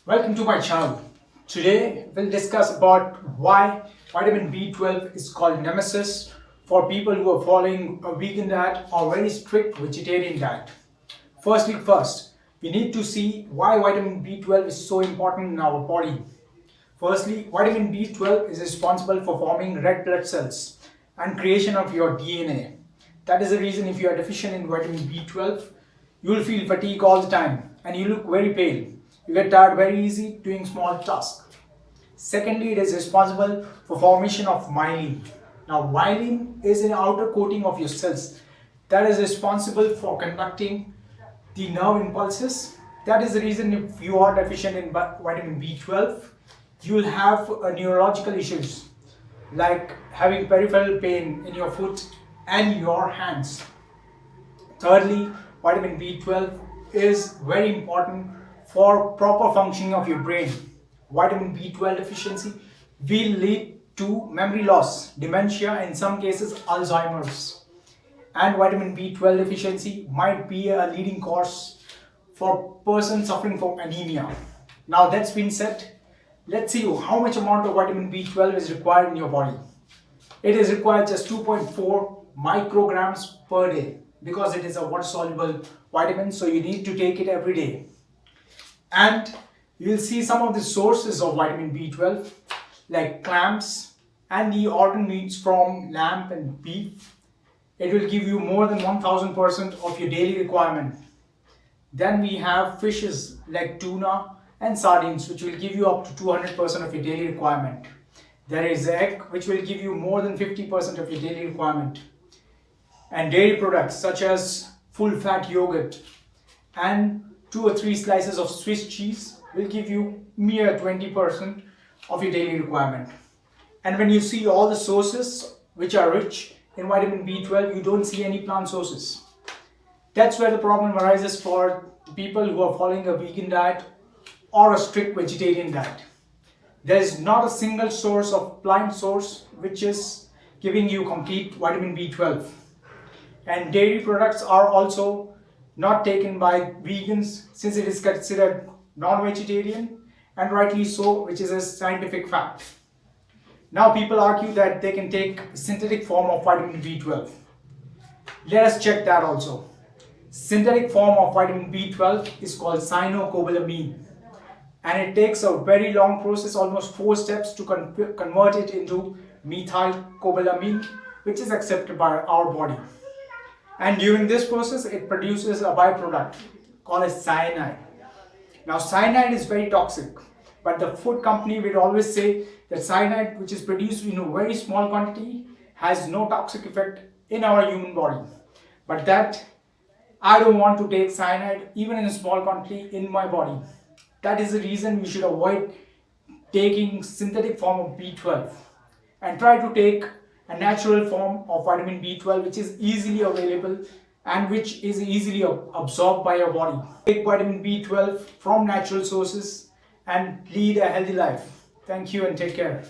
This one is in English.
Welcome to my channel. Today we'll discuss about why vitamin B12 is called nemesis for people who are following a vegan diet or very strict vegetarian diet. First, we need to see why vitamin B12 is so important in our body. Firstly, vitamin B12 is responsible for forming red blood cells and creation of your DNA. That is the reason if you are deficient in vitamin B12, you will feel fatigue all the time and you look very pale. You get tired very easy doing small tasks. Secondly, it is responsible for formation of myelin. Now, myelin is an outer coating of your cells that is responsible for conducting the nerve impulses. That is the reason if you are deficient in vitamin B12, you will have neurological issues like having peripheral pain in your foot and your hands. Thirdly, vitamin B12 is very important for proper functioning of your brain. Vitamin B12 deficiency will lead to memory loss, dementia, in some cases Alzheimer's. And vitamin B12 deficiency might be a leading cause for persons suffering from anemia. Now that's been said, let's see how much amount of vitamin B12 is required in your body. It is required just 2.4 micrograms per day because it is a water-soluble vitamin, so you need to take it every day. And you will see some of the sources of vitamin B12 like clams and the organ meats from lamb and beef. It will give you more than 1000% of your daily requirement. Then we have fishes like tuna and sardines, which will give you up to 200% of your daily requirement. There is egg, which will give you more than 50% of your daily requirement. And dairy products such as full fat yogurt and 2 or 3 slices of Swiss cheese will give you mere 20% of your daily requirement. And when you see all the sources which are rich in vitamin B12, you don't see any plant sources. That's where the problem arises for people who are following a vegan diet or a strict vegetarian diet. There is not a single source of plant source which is giving you complete vitamin B12. And dairy products are also not taken by vegans since it is considered non-vegetarian, and rightly so, which is a scientific fact. Now people argue that they can take synthetic form of vitamin B12. Let us check that also. Synthetic form of vitamin B12 is called cyanocobalamin, and it takes a very long process, almost 4 steps, to convert it into methylcobalamin, which is accepted by our body. And during this process, it produces a byproduct called as cyanide. Now, cyanide is very toxic, but the food company will always say that cyanide, which is produced in a very small quantity, has no toxic effect in our human body. But that, I don't want to take cyanide even in a small quantity in my body. That is the reason we should avoid taking synthetic form of B12 and try to take a natural form of vitamin B12 which is easily available and which is easily absorbed by your body. Take vitamin B12 from natural sources and lead a healthy life. Thank you and take care.